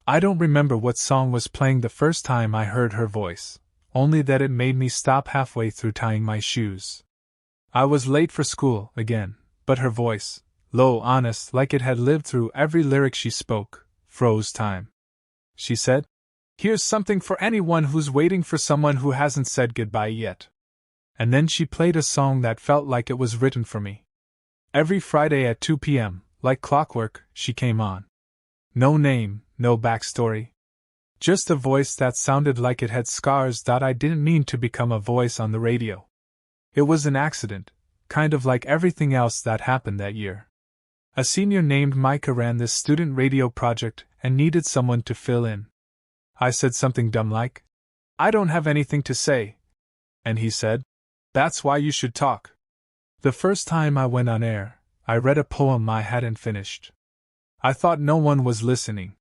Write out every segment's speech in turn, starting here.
I don't remember what song was playing the first time I heard her voice, only that it made me stop halfway through tying my shoes. I was late for school, again, but her voice, low, honest, like it had lived through every lyric she spoke, froze time. She said, "Here's something for anyone who's waiting for someone who hasn't said goodbye yet." And then she played a song that felt like it was written for me. Every Friday at 2 p.m., like clockwork, she came on. No name, no backstory. Just a voice that sounded like it had scars. I didn't mean to become a voice on the radio. It was an accident, kind of like everything else that happened that year. A senior named Micah ran this student radio project and needed someone to fill in. I said something dumb like, "I don't have anything to say." And he said, "That's why you should talk." The first time I went on air, I read a poem I hadn't finished. I thought no one was listening.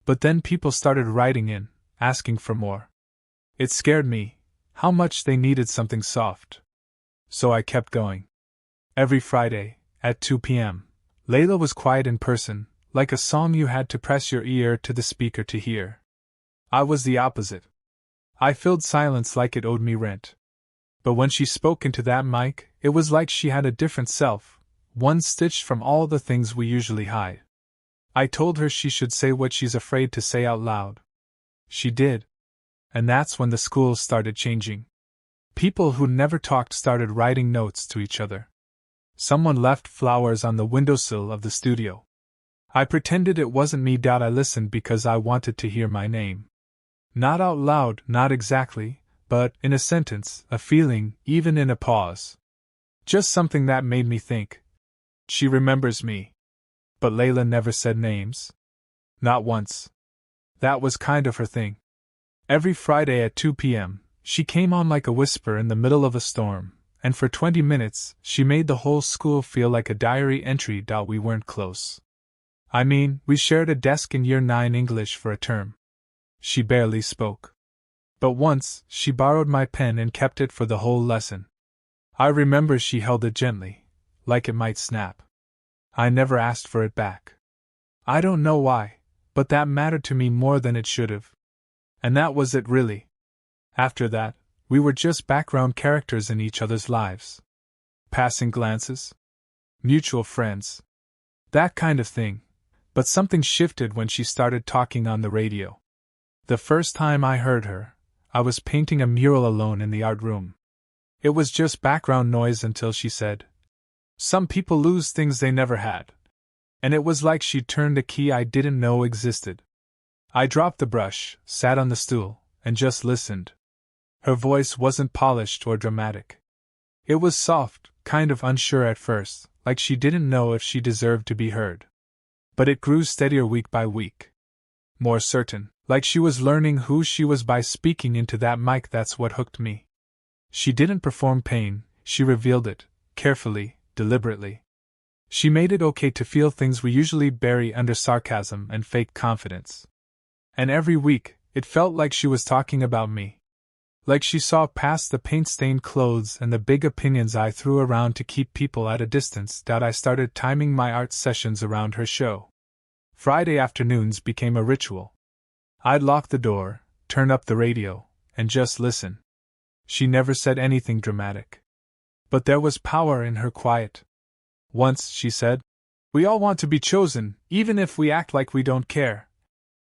But then people started writing in, asking for more. It scared me, how much they needed something soft. So I kept going. Every Friday, at 2 p.m., Layla was quiet in person, like a song you had to press your ear to the speaker to hear. I was the opposite. I filled silence like it owed me rent. But when she spoke into that mic, it was like she had a different self, one stitched from all the things we usually hide. I told her she should say what she's afraid to say out loud. She did. And that's when the school started changing. People who never talked started writing notes to each other. Someone left flowers on the windowsill of the studio. I pretended it wasn't me. I listened because I wanted to hear my name. Not out loud, not exactly, but in a sentence, a feeling, even in a pause. Just something that made me think. She remembers me. But Layla never said names. Not once. That was kind of her thing. Every Friday at 2 p.m., she came on like a whisper in the middle of a storm, and for 20 minutes, she made the whole school feel like a diary entry. We weren't close. I mean, we shared a desk in Year 9 English for a term. She barely spoke. But once, she borrowed my pen and kept it for the whole lesson. I remember she held it gently, like it might snap. I never asked for it back. I don't know why, but that mattered to me more than it should have. And that was it really. After that, we were just background characters in each other's lives. Passing glances. Mutual friends. That kind of thing. But something shifted when she started talking on the radio. The first time I heard her, I was painting a mural alone in the art room. It was just background noise until she said, "Some people lose things they never had." And it was like she turned a key I didn't know existed. I dropped the brush, sat on the stool, and just listened. Her voice wasn't polished or dramatic. It was soft, kind of unsure at first, like she didn't know if she deserved to be heard. But it grew steadier week by week. More certain, like she was learning who she was by speaking into that mic. That's what hooked me. She didn't perform pain, she revealed it, carefully, deliberately. She made it okay to feel things we usually bury under sarcasm and fake confidence. And every week, it felt like she was talking about me. Like she saw past the paint-stained clothes and the big opinions I threw around to keep people at a distance. I started timing my art sessions around her show. Friday afternoons became a ritual. I'd lock the door, turn up the radio, and just listen. She never said anything dramatic. But there was power in her quiet. Once, she said, "We all want to be chosen, even if we act like we don't care."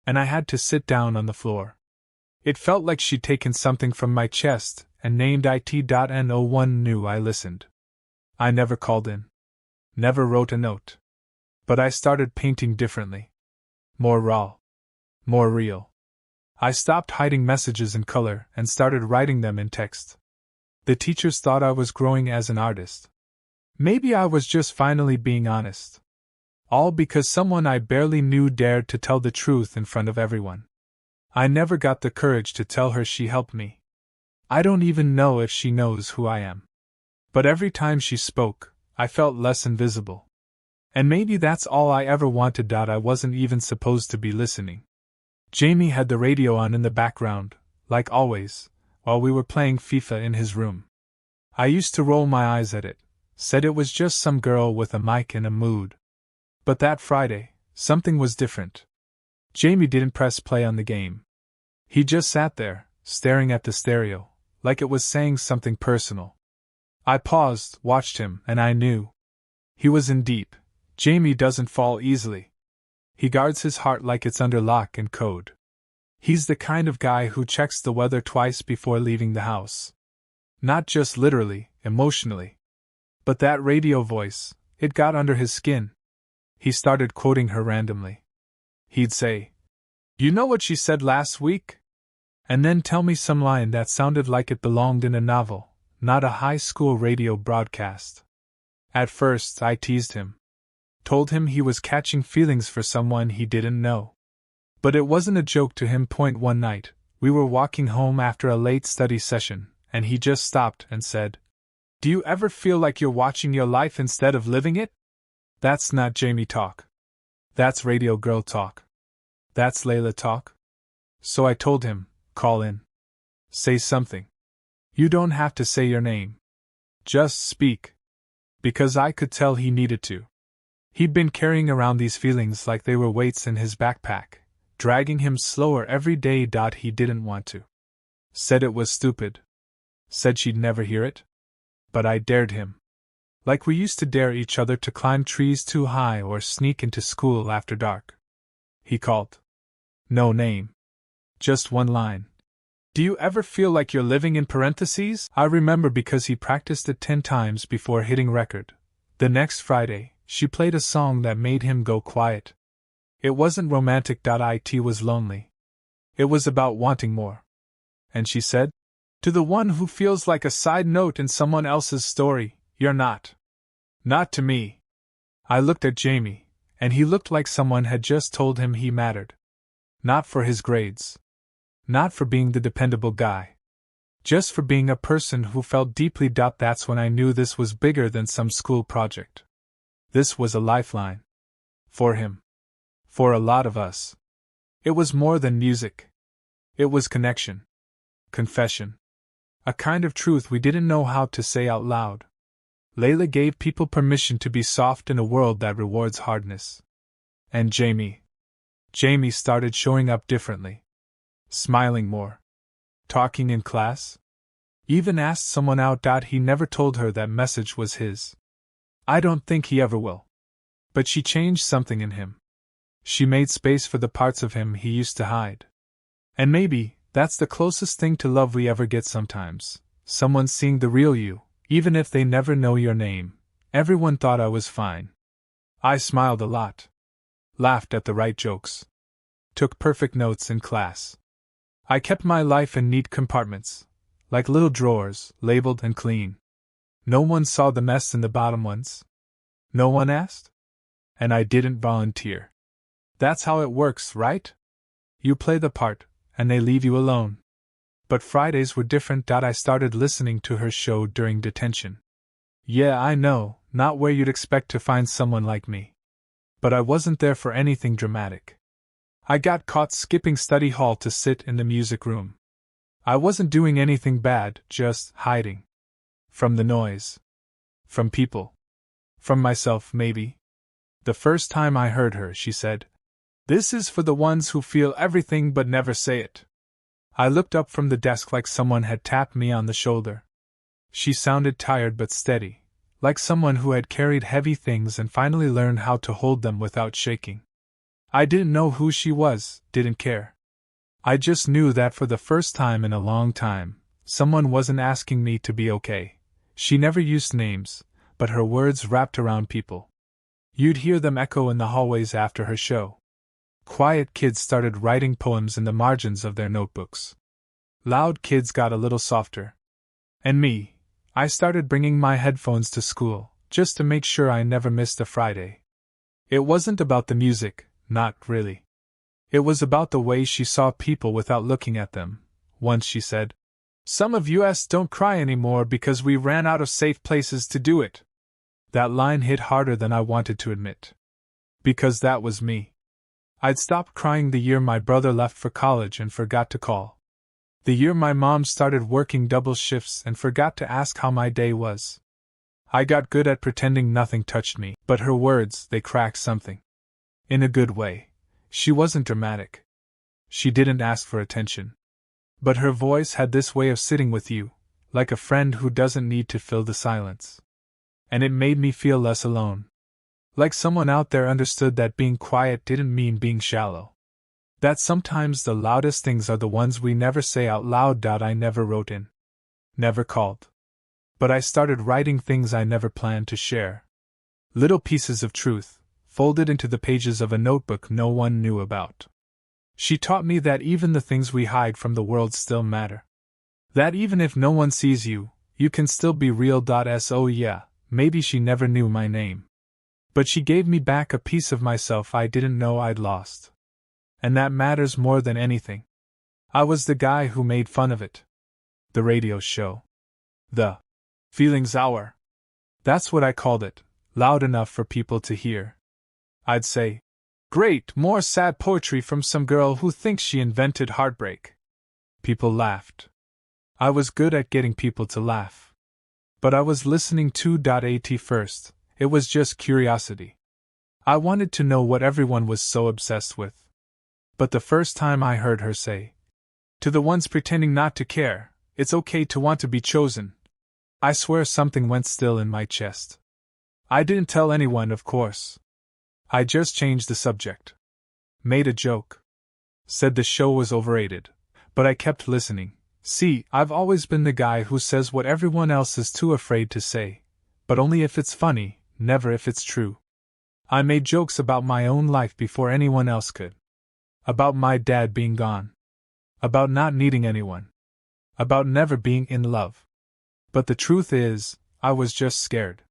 And I had to sit down on the floor. It felt like she'd taken something from my chest and named it. No one knew I listened. I never called in. Never wrote a note. But I started painting differently. More raw. More real. I stopped hiding messages in color and started writing them in text. The teachers thought I was growing as an artist. Maybe I was just finally being honest. All because someone I barely knew dared to tell the truth in front of everyone. I never got the courage to tell her she helped me. I don't even know if she knows who I am. But every time she spoke, I felt less invisible. And maybe that's all I ever wanted. I wasn't even supposed to be listening. Jamie had the radio on in the background, like always, while we were playing FIFA in his room. I used to roll my eyes at it, said it was just some girl with a mic in a mood. But that Friday, something was different. Jamie didn't press play on the game. He just sat there, staring at the stereo, like it was saying something personal. I paused, watched him, and I knew. He was in deep. Jamie doesn't fall easily. He guards his heart like it's under lock and code. He's the kind of guy who checks the weather twice before leaving the house. Not just literally, emotionally. But that radio voice, it got under his skin. He started quoting her randomly. He'd say, "You know what she said last week?" And then tell me some line that sounded like it belonged in a novel, not a high school radio broadcast. At first, I teased him. Told him he was catching feelings for someone he didn't know. But it wasn't a joke to him. One night, we were walking home after a late study session, and he just stopped and said, "Do you ever feel like you're watching your life instead of living it?" That's not Jamie talk. That's radio girl talk. That's Layla talk. So I told him, call in. Say something. You don't have to say your name. Just speak. Because I could tell he needed to. He'd been carrying around these feelings like they were weights in his backpack, dragging him slower every day. He didn't want to. Said it was stupid. Said she'd never hear it. But I dared him. Like we used to dare each other to climb trees too high or sneak into school after dark. He called. No name. Just one line. "Do you ever feel like you're living in parentheses?" I remember because he practiced it 10 times before hitting record. The next Friday, she played a song that made him go quiet. It wasn't romantic. It was lonely. It was about wanting more. And she said, "To the one who feels like a side note in someone else's story, you're not. Not to me." I looked at Jamie, and he looked like someone had just told him he mattered. Not for his grades. Not for being the dependable guy. Just for being a person who felt deeply. That's when I knew this was bigger than some school project. This was a lifeline. For him. For a lot of us. It was more than music. It was connection. Confession. A kind of truth we didn't know how to say out loud. Layla gave people permission to be soft in a world that rewards hardness. And Jamie started showing up differently. Smiling more. Talking in class. Even asked someone out. He never told her that message was his. I don't think he ever will. But she changed something in him. She made space for the parts of him he used to hide. And maybe that's the closest thing to love we ever get sometimes. Someone seeing the real you, even if they never know your name. Everyone thought I was fine. I smiled a lot. Laughed at the right jokes. Took perfect notes in class. I kept my life in neat compartments, like little drawers, labeled and clean. No one saw the mess in the bottom ones. No one asked. And I didn't volunteer. That's how it works, right? You play the part, and they leave you alone. But Fridays were different. I started listening to her show during detention. Yeah, I know, not where you'd expect to find someone like me. But I wasn't there for anything dramatic. I got caught skipping study hall to sit in the music room. I wasn't doing anything bad, just hiding. From the noise. From people. From myself, maybe. The first time I heard her, she said, "This is for the ones who feel everything but never say it." I looked up from the desk like someone had tapped me on the shoulder. She sounded tired but steady, like someone who had carried heavy things and finally learned how to hold them without shaking. I didn't know who she was, didn't care. I just knew that for the first time in a long time, someone wasn't asking me to be okay. She never used names, but her words wrapped around people. You'd hear them echo in the hallways after her show. Quiet kids started writing poems in the margins of their notebooks. Loud kids got a little softer. And me, I started bringing my headphones to school, just to make sure I never missed a Friday. It wasn't about the music, not really. It was about the way she saw people without looking at them. Once she said, "Some of us don't cry anymore because we ran out of safe places to do it." That line hit harder than I wanted to admit. Because that was me. I'd stopped crying the year my brother left for college and forgot to call. The year my mom started working double shifts and forgot to ask how my day was. I got good at pretending nothing touched me, but her words, they cracked something. In a good way. She wasn't dramatic. She didn't ask for attention. But her voice had this way of sitting with you, like a friend who doesn't need to fill the silence. And it made me feel less alone. Like someone out there understood that being quiet didn't mean being shallow. That sometimes the loudest things are the ones we never say out loud. I never wrote in. Never called. But I started writing things I never planned to share. Little pieces of truth, folded into the pages of a notebook no one knew about. She taught me that even the things we hide from the world still matter. That even if no one sees you, you can still be real. So yeah, maybe she never knew my name. But she gave me back a piece of myself I didn't know I'd lost. And that matters more than anything. I was the guy who made fun of it. The radio show. The Feelings Hour. That's what I called it, loud enough for people to hear. I'd say, "Great, more sad poetry from some girl who thinks she invented heartbreak." People laughed. I was good at getting people to laugh. But I was listening to at first, it was just curiosity. I wanted to know what everyone was so obsessed with. But the first time I heard her say, "To the ones pretending not to care, it's okay to want to be chosen," I swear something went still in my chest. I didn't tell anyone, of course. I just changed the subject. Made a joke. Said the show was overrated. But I kept listening. See, I've always been the guy who says what everyone else is too afraid to say. But only if it's funny, never if it's true. I made jokes about my own life before anyone else could. About my dad being gone. About not needing anyone. About never being in love. But the truth is, I was just scared.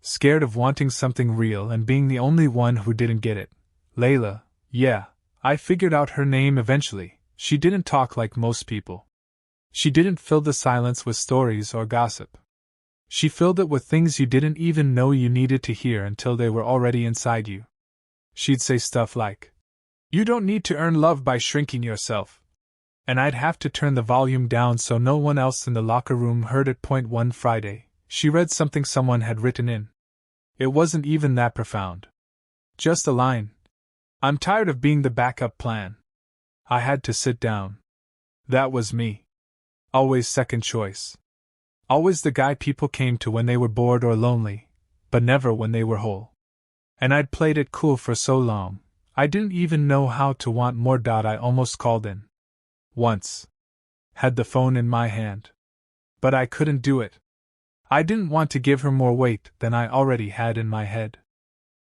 Scared of wanting something real and being the only one who didn't get it. Layla, yeah, I figured out her name eventually. She didn't talk like most people. She didn't fill the silence with stories or gossip. She filled it with things you didn't even know you needed to hear until they were already inside you. She'd say stuff like, "You don't need to earn love by shrinking yourself." And I'd have to turn the volume down so no one else in the locker room heard it. One Friday, she read something someone had written in. It wasn't even that profound. Just a line. "I'm tired of being the backup plan." I had to sit down. That was me. Always second choice. Always the guy people came to when they were bored or lonely, but never when they were whole. And I'd played it cool for so long, I didn't even know how to want more. I almost called in. Once. Had the phone in my hand. But I couldn't do it. I didn't want to give her more weight than I already had in my head.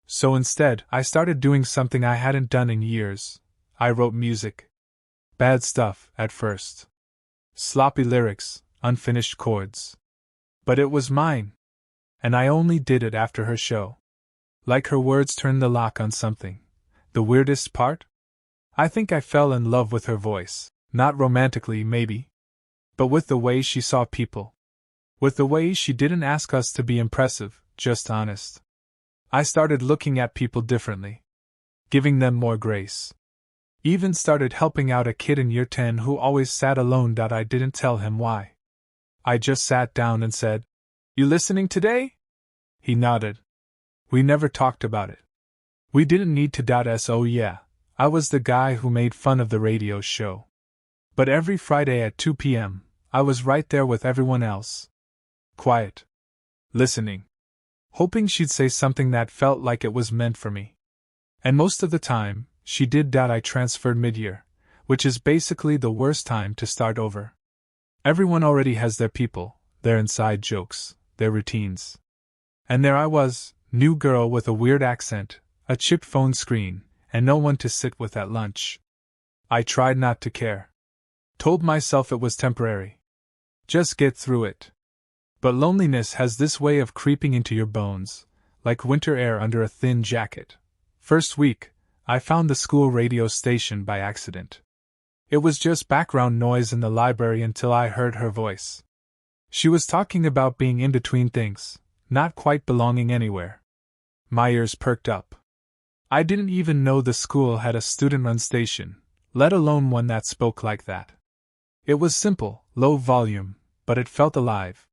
So instead, I started doing something I hadn't done in years. I wrote music. Bad stuff, at first. Sloppy lyrics, unfinished chords. But it was mine. And I only did it after her show. Like her words turned the lock on something. The weirdest part? I think I fell in love with her voice. Not romantically, maybe. But with the way she saw people. With the way she didn't ask us to be impressive, just honest. I started looking at people differently. Giving them more grace. Even started helping out a kid in year 10 who always sat alone. I didn't tell him why. I just sat down and said, "You listening today?" He nodded. We never talked about it. We didn't need to. So yeah, I was the guy who made fun of the radio show. But every Friday at 2 p.m., I was right there with everyone else. Quiet. Listening. Hoping she'd say something that felt like it was meant for me. And most of the time, she did. I transferred mid-year, which is basically the worst time to start over. Everyone already has their people, their inside jokes, their routines. And there I was, new girl with a weird accent, a chipped phone screen, and no one to sit with at lunch. I tried not to care. Told myself it was temporary. Just get through it. But loneliness has this way of creeping into your bones, like winter air under a thin jacket. First week, I found the school radio station by accident. It was just background noise in the library until I heard her voice. She was talking about being in between things, not quite belonging anywhere. My ears perked up. I didn't even know the school had a student-run station, let alone one that spoke like that. It was simple, low volume, but it felt alive.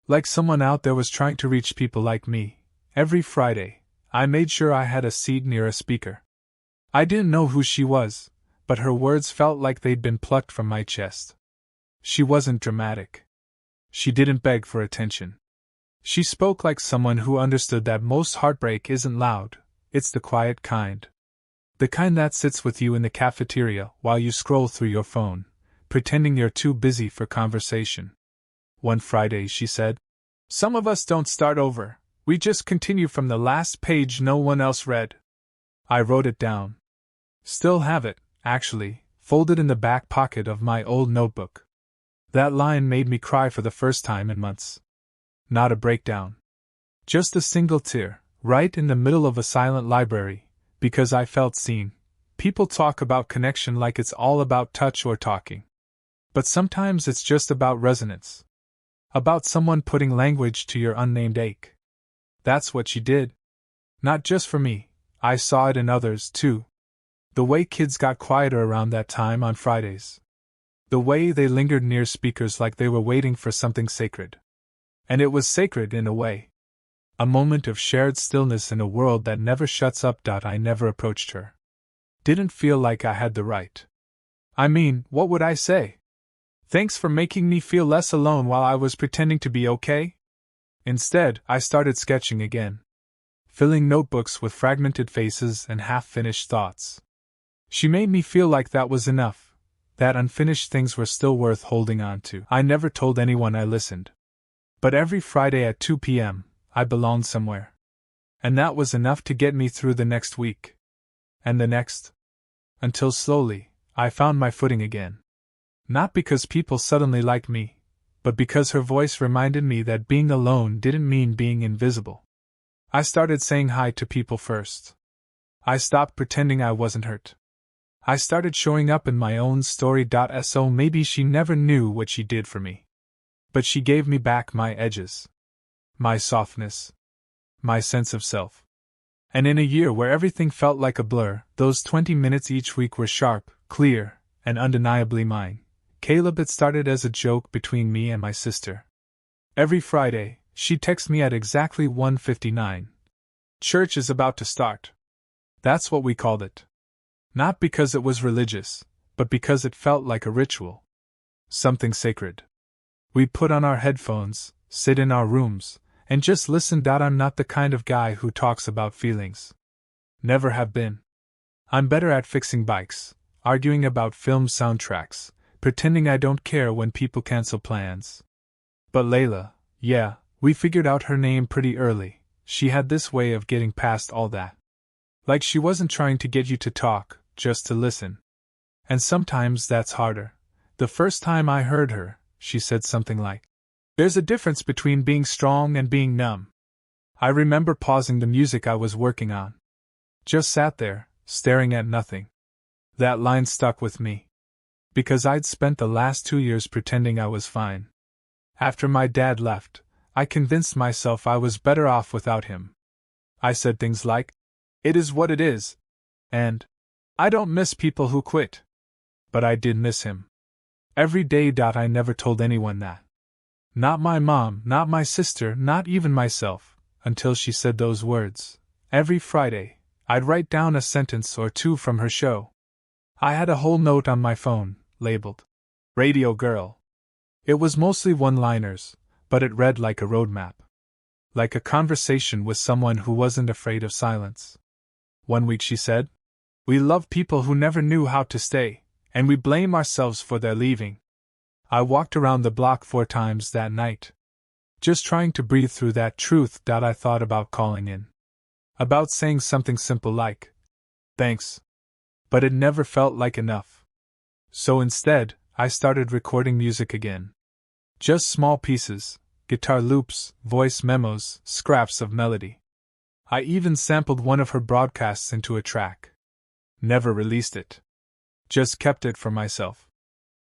Like someone out there was trying to reach people like me. Every Friday, I made sure I had a seat near a speaker. I didn't know who she was, but her words felt like they'd been plucked from my chest. She wasn't dramatic. She didn't beg for attention. She spoke like someone who understood that most heartbreak isn't loud, it's the quiet kind. The kind that sits with you in the cafeteria while you scroll through your phone, pretending you're too busy for conversation. One Friday she said, "Some of us don't start over, we just continue from the last page no one else read." I wrote it down. Still have it, actually, folded in the back pocket of my old notebook. That line made me cry for the first time in months. Not a breakdown. Just a single tear, right in the middle of a silent library, because I felt seen. People talk about connection like it's all about touch or talking. But sometimes it's just about resonance. About someone putting language to your unnamed ache. That's what she did. Not just for me, I saw it in others, too. The way kids got quieter around that time on Fridays. The way they lingered near speakers like they were waiting for something sacred. And it was sacred in a way. A moment of shared stillness in a world that never shuts up. I never approached her. Didn't feel like I had the right. I mean, what would I say? Thanks for making me feel less alone while I was pretending to be okay? Instead, I started sketching again. Filling notebooks with fragmented faces and half-finished thoughts. She made me feel like that was enough, that unfinished things were still worth holding on to. I never told anyone I listened. But every Friday at 2 p.m., I belonged somewhere. And that was enough to get me through the next week. And the next. Until slowly, I found my footing again. Not because people suddenly liked me, but because her voice reminded me that being alone didn't mean being invisible. I started saying hi to people first. I stopped pretending I wasn't hurt. I started showing up in my own story. So maybe she never knew what she did for me. But she gave me back my edges. My softness. My sense of self. And in a year where everything felt like a blur, those 20 minutes each week were sharp, clear, and undeniably mine. Caleb, it started as a joke between me and my sister. Every Friday, she'd text me at exactly 1:59. "Church is about to start." That's what we called it. Not because it was religious, but because it felt like a ritual. Something sacred. We'd put on our headphones, sit in our rooms, and just listen. I'm not the kind of guy who talks about feelings. Never have been. I'm better at fixing bikes, arguing about film soundtracks, pretending I don't care when people cancel plans. But Layla, yeah, we figured out her name pretty early. She had this way of getting past all that. Like she wasn't trying to get you to talk, just to listen. And sometimes that's harder. The first time I heard her, she said something like, "There's a difference between being strong and being numb." I remember pausing the music I was working on. Just sat there, staring at nothing. That line stuck with me. Because I'd spent the last 2 years pretending I was fine. After my dad left, I convinced myself I was better off without him. I said things like, "It is what it is," and "I don't miss people who quit." But I did miss him. Every day. I never told anyone that. Not my mom, not my sister, not even myself, until she said those words. Every Friday, I'd write down a sentence or two from her show. I had a whole note on my phone, labeled "Radio Girl." It was mostly one-liners, but it read like a roadmap. Like a conversation with someone who wasn't afraid of silence. One week she said, "We love people who never knew how to stay, and we blame ourselves for their leaving." I walked around the block 4 times that night. Just trying to breathe through that truth. I thought about calling in. About saying something simple like, "Thanks." But it never felt like enough. So instead, I started recording music again. Just small pieces, guitar loops, voice memos, scraps of melody. I even sampled one of her broadcasts into a track. Never released it. Just kept it for myself.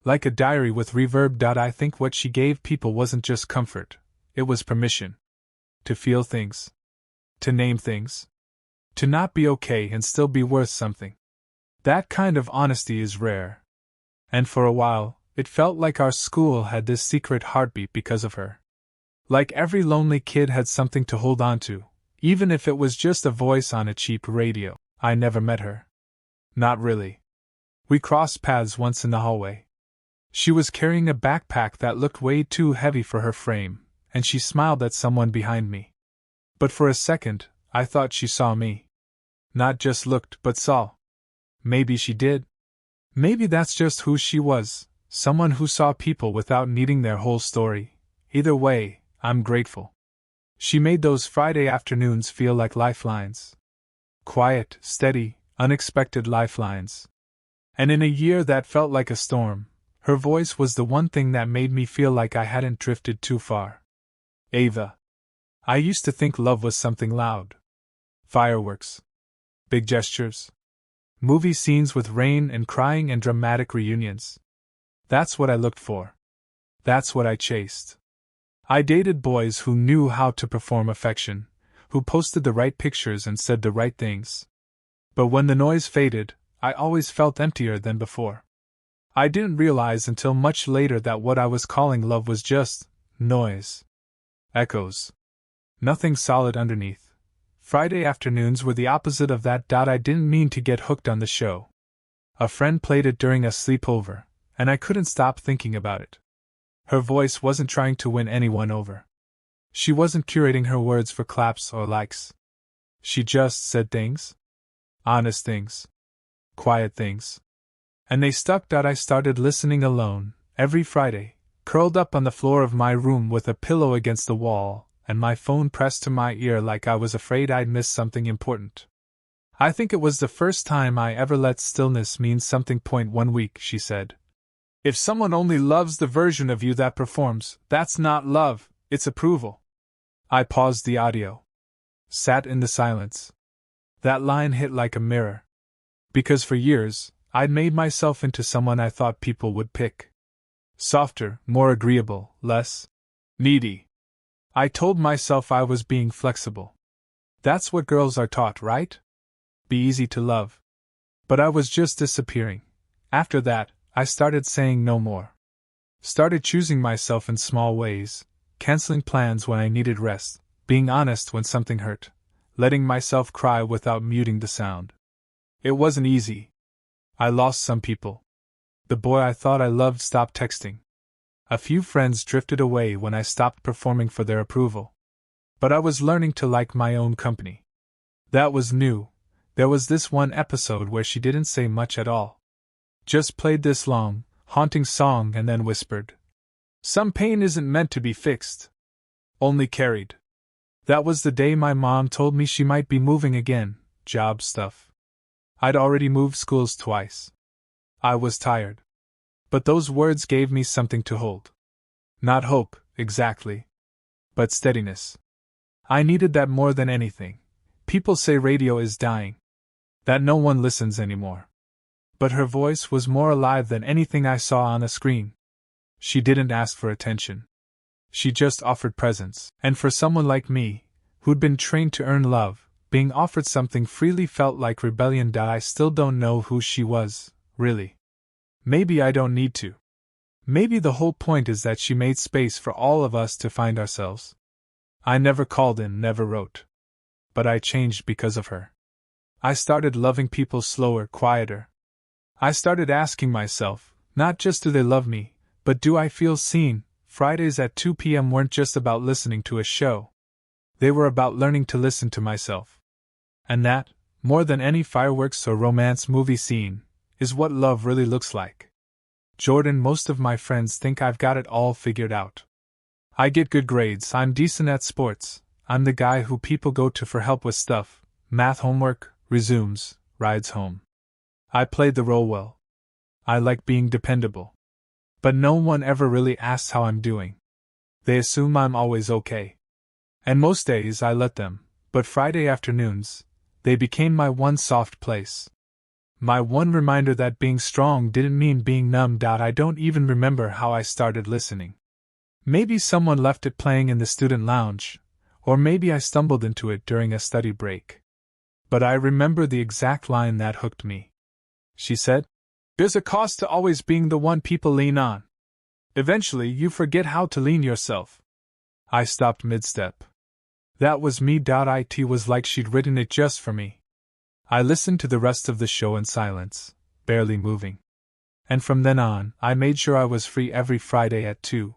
Like a diary with reverb. I think what she gave people wasn't just comfort, it was permission. To feel things. To name things. To not be okay and still be worth something. That kind of honesty is rare. And for a while, it felt like our school had this secret heartbeat because of her. Like every lonely kid had something to hold on to, even if it was just a voice on a cheap radio. I never met her. Not really. We crossed paths once in the hallway. She was carrying a backpack that looked way too heavy for her frame, and she smiled at someone behind me. But for a second, I thought she saw me. Not just looked, but saw. Maybe she did. Maybe that's just who she was, someone who saw people without needing their whole story. Either way, I'm grateful. She made those Friday afternoons feel like lifelines. Quiet, steady, unexpected lifelines. And in a year that felt like a storm, her voice was the one thing that made me feel like I hadn't drifted too far. Ava. I used to think love was something loud. Fireworks. Big gestures. Movie scenes with rain and crying and dramatic reunions. That's what I looked for. That's what I chased. I dated boys who knew how to perform affection, who posted the right pictures and said the right things. But when the noise faded, I always felt emptier than before. I didn't realize until much later that what I was calling love was just noise. Echoes. Nothing solid underneath. Friday afternoons were the opposite of that. I didn't mean to get hooked on the show. A friend played it during a sleepover, and I couldn't stop thinking about it. Her voice wasn't trying to win anyone over. She wasn't curating her words for claps or likes. She just said things. Honest things. Quiet things. And they stuck. I started listening alone, every Friday, curled up on the floor of my room with a pillow against the wall, and my phone pressed to my ear like I was afraid I'd miss something important. I think it was the first time I ever let stillness mean something. One week, she said. If someone only loves the version of you that performs, that's not love, it's approval. I paused the audio. Sat in the silence. That line hit like a mirror. Because for years, I'd made myself into someone I thought people would pick. Softer, more agreeable, less needy. I told myself I was being flexible. That's what girls are taught, right? Be easy to love. But I was just disappearing. After that, I started saying no more. Started choosing myself in small ways, canceling plans when I needed rest, being honest when something hurt, letting myself cry without muting the sound. It wasn't easy. I lost some people. The boy I thought I loved stopped texting. A few friends drifted away when I stopped performing for their approval. But I was learning to like my own company. That was new. There was this one episode where she didn't say much at all. Just played this long, haunting song and then whispered. Some pain isn't meant to be fixed. Only carried. That was the day my mom told me she might be moving again, job stuff. I'd already moved schools twice. I was tired. But those words gave me something to hold. Not hope, exactly. But steadiness. I needed that more than anything. People say radio is dying. That no one listens anymore. But her voice was more alive than anything I saw on a screen. She didn't ask for attention. She just offered presence. And for someone like me, who'd been trained to earn love, being offered something freely felt like rebellion. I still don't know who she was, really. Maybe I don't need to. Maybe the whole point is that she made space for all of us to find ourselves. I never called in, never wrote. But I changed because of her. I started loving people slower, quieter. I started asking myself, not just do they love me, but do I feel seen? Fridays at 2 p.m. weren't just about listening to a show. They were about learning to listen to myself. And that, more than any fireworks or romance movie scene, is what love really looks like. Jordan, most of my friends think I've got it all figured out. I get good grades, I'm decent at sports, I'm the guy who people go to for help with stuff, math homework, resumes, rides home. I played the role well. I like being dependable. But no one ever really asks how I'm doing. They assume I'm always okay. And most days I let them, but Friday afternoons, they became my one soft place. My one reminder that being strong didn't mean being numbed out. I don't even remember how I started listening. Maybe someone left it playing in the student lounge, or maybe I stumbled into it during a study break. But I remember the exact line that hooked me. She said, "There's a cost to always being the one people lean on. Eventually you forget how to lean yourself." I stopped mid-step. That was me. It was like she'd written it just for me. I listened to the rest of the show in silence, barely moving. And from then on, I made sure I was free every Friday at 2.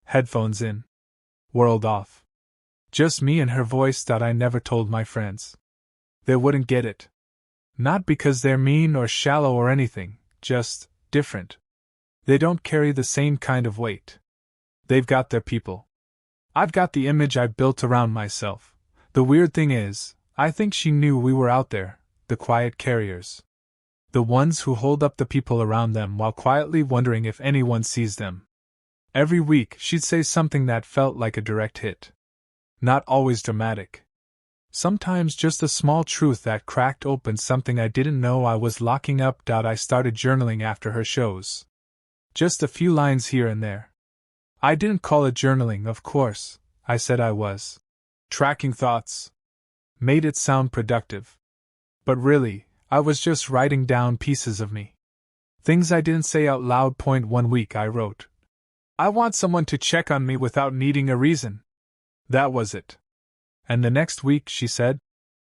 Headphones in. World off. Just me and her voice. I never told my friends. They wouldn't get it. Not because they're mean or shallow or anything, just different. They don't carry the same kind of weight. They've got their people. I've got the image I built around myself. The weird thing is, I think she knew we were out there, the quiet carriers. The ones who hold up the people around them while quietly wondering if anyone sees them. Every week she'd say something that felt like a direct hit. Not always dramatic. Sometimes just a small truth that cracked open something I didn't know I was locking up. I started journaling after her shows. Just a few lines here and there. I didn't call it journaling, of course. I said I was tracking thoughts. Made it sound productive. But really, I was just writing down pieces of me. Things I didn't say out loud. One week I wrote, I want someone to check on me without needing a reason. That was it. And the next week she said,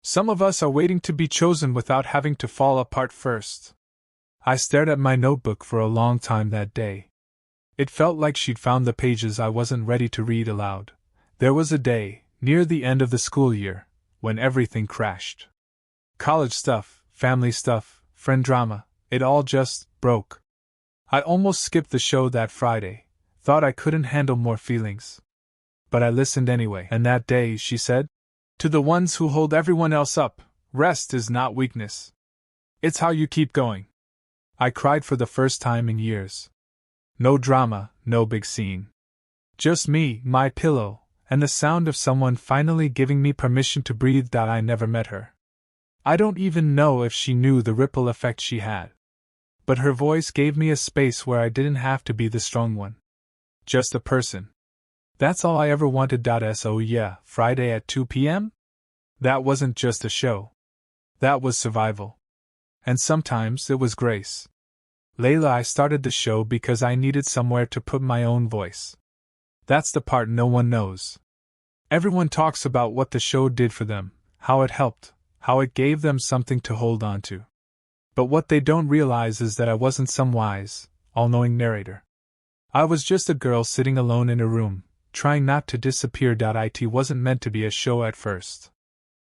some of us are waiting to be chosen without having to fall apart first. I stared at my notebook for a long time that day. It felt like she'd found the pages I wasn't ready to read aloud. There was a day, near the end of the school year, when everything crashed. College stuff, family stuff, friend drama, it all just broke. I almost skipped the show that Friday, thought I couldn't handle more feelings. But I listened anyway, and that day she said, to the ones who hold everyone else up, rest is not weakness. It's how you keep going. I cried for the first time in years. No drama, no big scene. Just me, my pillow, and the sound of someone finally giving me permission to breathe. I never met her. I don't even know if she knew the ripple effect she had. But her voice gave me a space where I didn't have to be the strong one. Just a person. That's all I ever wanted. So yeah, Friday at 2 p.m.? That wasn't just a show. That was survival. And sometimes it was grace. Layla, I started the show because I needed somewhere to put my own voice. That's the part no one knows. Everyone talks about what the show did for them, how it helped, how it gave them something to hold on to. But what they don't realize is that I wasn't some wise, all-knowing narrator. I was just a girl sitting alone in a room, trying not to disappear. It wasn't meant to be a show at first.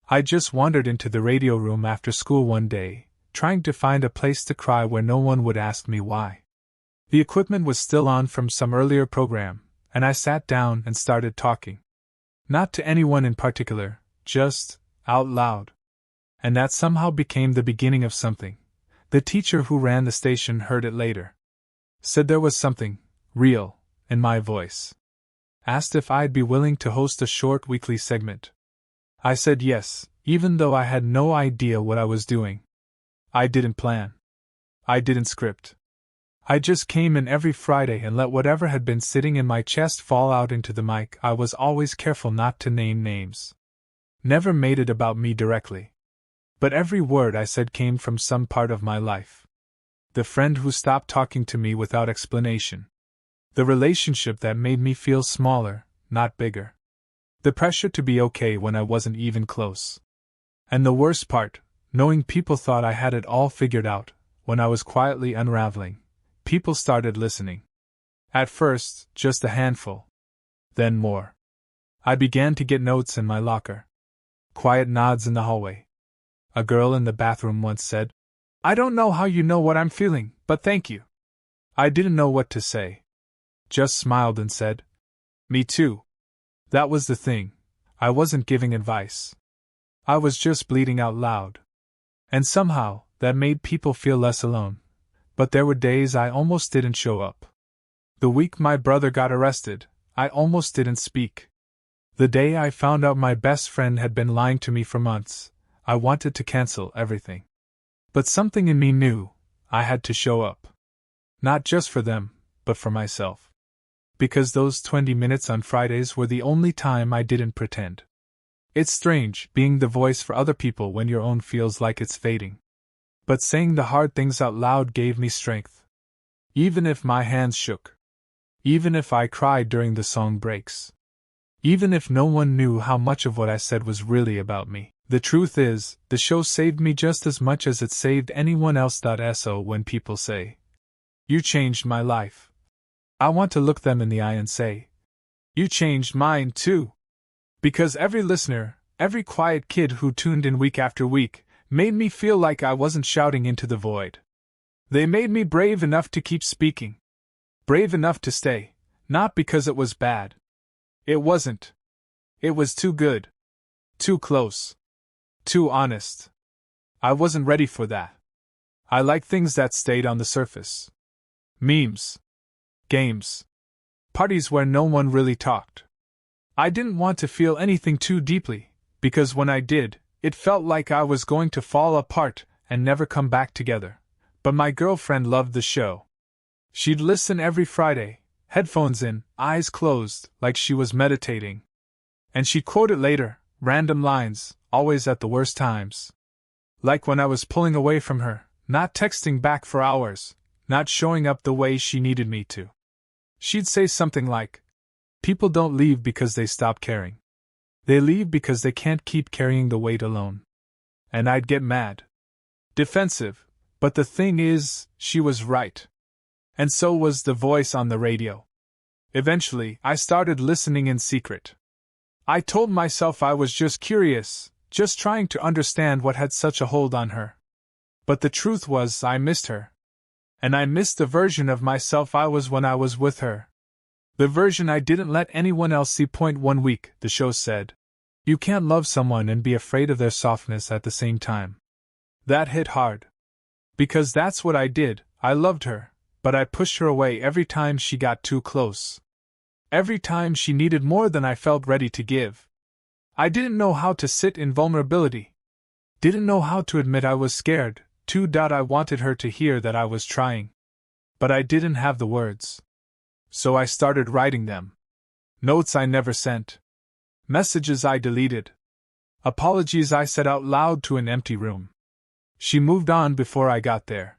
I just wandered into the radio room after school one day, trying to find a place to cry where no one would ask me why. The equipment was still on from some earlier program, and I sat down and started talking. Not to anyone in particular, just out loud. And that somehow became the beginning of something. The teacher who ran the station heard it later. Said there was something real in my voice. Asked if I'd be willing to host a short weekly segment. I said yes, even though I had no idea what I was doing. I didn't plan. I didn't script. I just came in every Friday and let whatever had been sitting in my chest fall out into the mic. I was always careful not to name names. Never made it about me directly. But every word I said came from some part of my life. The friend who stopped talking to me without explanation. The relationship that made me feel smaller, not bigger. The pressure to be okay when I wasn't even close. And the worst part, knowing people thought I had it all figured out, when I was quietly unraveling. People started listening. At first, just a handful. Then more. I began to get notes in my locker. Quiet nods in the hallway. A girl in the bathroom once said, I don't know how you know what I'm feeling, but thank you. I didn't know what to say. Just smiled and said, me too. That was the thing. I wasn't giving advice. I was just bleeding out loud. And somehow, that made people feel less alone. But there were days I almost didn't show up. The week my brother got arrested, I almost didn't speak. The day I found out my best friend had been lying to me for months, I wanted to cancel everything. But something in me knew I had to show up. Not just for them, but for myself. Because those 20 minutes on Fridays were the only time I didn't pretend. It's strange being the voice for other people when your own feels like it's fading. But saying the hard things out loud gave me strength. Even if my hands shook. Even if I cried during the song breaks. Even if no one knew how much of what I said was really about me. The truth is, the show saved me just as much as it saved anyone else. So when people say, "You changed my life," I want to look them in the eye and say, "You changed mine too." Because every listener, every quiet kid who tuned in week after week, made me feel like I wasn't shouting into the void. They made me brave enough to keep speaking. Brave enough to stay, not because it was bad. It wasn't. It was too good. Too close. Too honest. I wasn't ready for that. I like things that stayed on the surface. Memes. Games. Parties where no one really talked. I didn't want to feel anything too deeply, because when I did, it felt like I was going to fall apart and never come back together. But my girlfriend loved the show. She'd listen every Friday, headphones in, eyes closed, like she was meditating. And she'd quote it later, random lines, always at the worst times. Like when I was pulling away from her, not texting back for hours, not showing up the way she needed me to. She'd say something like, "People don't leave because they stop caring. They leave because they can't keep carrying the weight alone." And I'd get mad. Defensive, but the thing is, she was right. And so was the voice on the radio. Eventually, I started listening in secret. I told myself I was just curious, just trying to understand what had such a hold on her. But the truth was, I missed her. And I missed the version of myself I was when I was with her. The version I didn't let anyone else see. One week, the show said, "You can't love someone and be afraid of their softness at the same time." That hit hard. Because that's what I did. I loved her, but I pushed her away every time she got too close. Every time she needed more than I felt ready to give. I didn't know how to sit in vulnerability. Didn't know how to admit I was scared. I wanted her to hear that I was trying. But I didn't have the words. So I started writing them. Notes I never sent. Messages I deleted. Apologies I said out loud to an empty room. She moved on before I got there.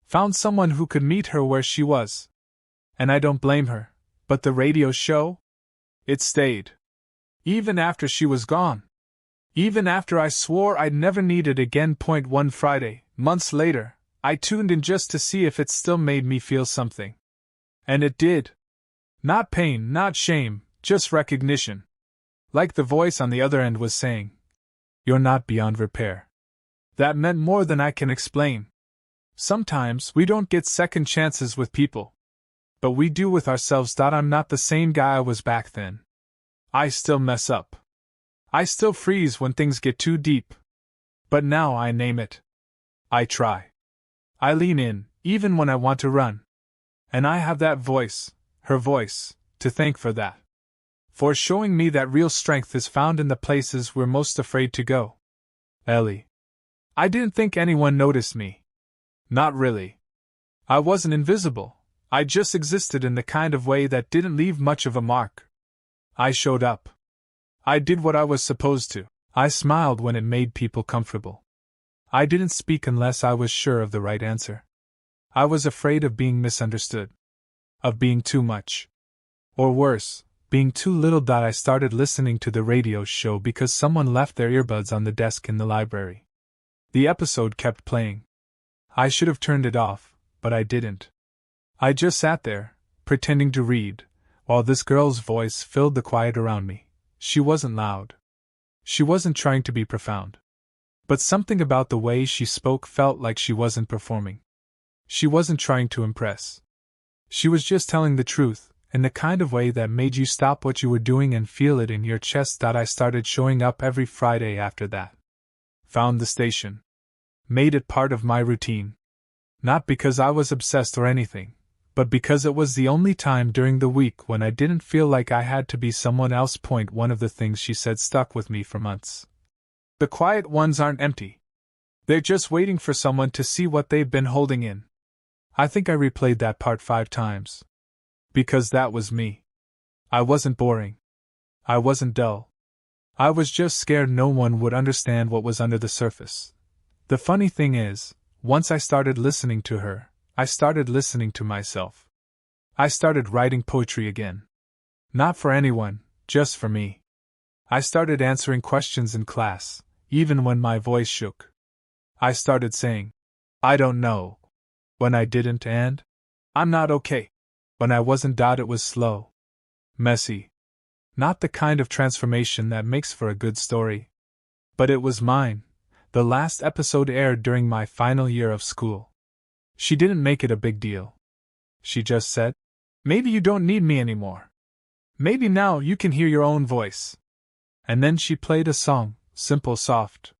Found someone who could meet her where she was. And I don't blame her. But the radio show? It stayed. Even after she was gone. Even after I swore I'd never need it again. One Friday, months later, I tuned in just to see if it still made me feel something. And it did. Not pain, not shame, just recognition. Like the voice on the other end was saying, "You're not beyond repair." That meant more than I can explain. Sometimes we don't get second chances with people. But we do with ourselves. I'm not the same guy I was back then. I still mess up. I still freeze when things get too deep. But now I name it. I try. I lean in, even when I want to run. And I have that voice, her voice, to thank for that. For showing me that real strength is found in the places we're most afraid to go. Ellie. I didn't think anyone noticed me. Not really. I wasn't invisible. I just existed in the kind of way that didn't leave much of a mark. I showed up. I did what I was supposed to. I smiled when it made people comfortable. I didn't speak unless I was sure of the right answer. I was afraid of being misunderstood. Of being too much. Or worse, being too little. I started listening to the radio show because someone left their earbuds on the desk in the library. The episode kept playing. I should have turned it off, but I didn't. I just sat there, pretending to read, while this girl's voice filled the quiet around me. She wasn't loud. She wasn't trying to be profound. But something about the way she spoke felt like she wasn't performing. She wasn't trying to impress. She was just telling the truth, in the kind of way that made you stop what you were doing and feel it in your chest. I started showing up every Friday after that. Found the station. Made it part of my routine. Not because I was obsessed or anything, but because it was the only time during the week when I didn't feel like I had to be someone else. One of the things she said stuck with me for months. The quiet ones aren't empty. They're just waiting for someone to see what they've been holding in. I think I replayed that part 5 times. Because that was me. I wasn't boring. I wasn't dull. I was just scared no one would understand what was under the surface. The funny thing is, once I started listening to her, I started listening to myself. I started writing poetry again. Not for anyone, just for me. I started answering questions in class, even when my voice shook. I started saying, I don't know, when I didn't, and I'm not okay, when I wasn't. It was slow, messy. Not the kind of transformation that makes for a good story. But it was mine. The last episode aired during my final year of school. She didn't make it a big deal. She just said, maybe you don't need me anymore. Maybe now you can hear your own voice. And then she played a song, simple, soft.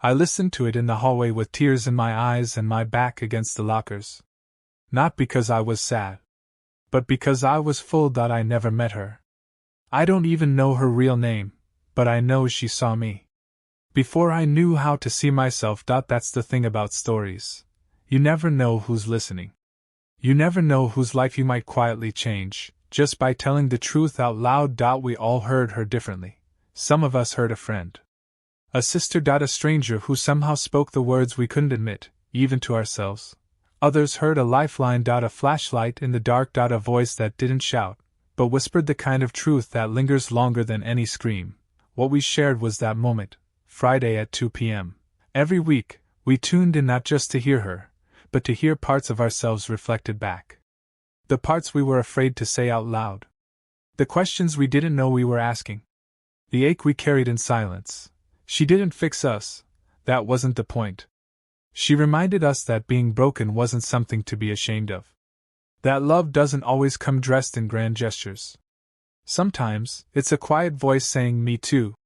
I listened to it in the hallway with tears in my eyes and my back against the lockers. Not because I was sad, but because I was full. I never met her. I don't even know her real name, but I know she saw me. Before I knew how to see myself. That's the thing about stories. You never know who's listening. You never know whose life you might quietly change, just by telling the truth out loud. We all heard her differently. Some of us heard a friend, a sister. A stranger who somehow spoke the words we couldn't admit, even to ourselves. Others heard a lifeline. A flashlight in the dark. A voice that didn't shout, but whispered the kind of truth that lingers longer than any scream. What we shared was that moment, Friday at 2 p.m. Every week, we tuned in not just to hear her, but to hear parts of ourselves reflected back. The parts we were afraid to say out loud. The questions we didn't know we were asking. The ache we carried in silence. She didn't fix us. That wasn't the point. She reminded us that being broken wasn't something to be ashamed of. That love doesn't always come dressed in grand gestures. Sometimes, it's a quiet voice saying, me too,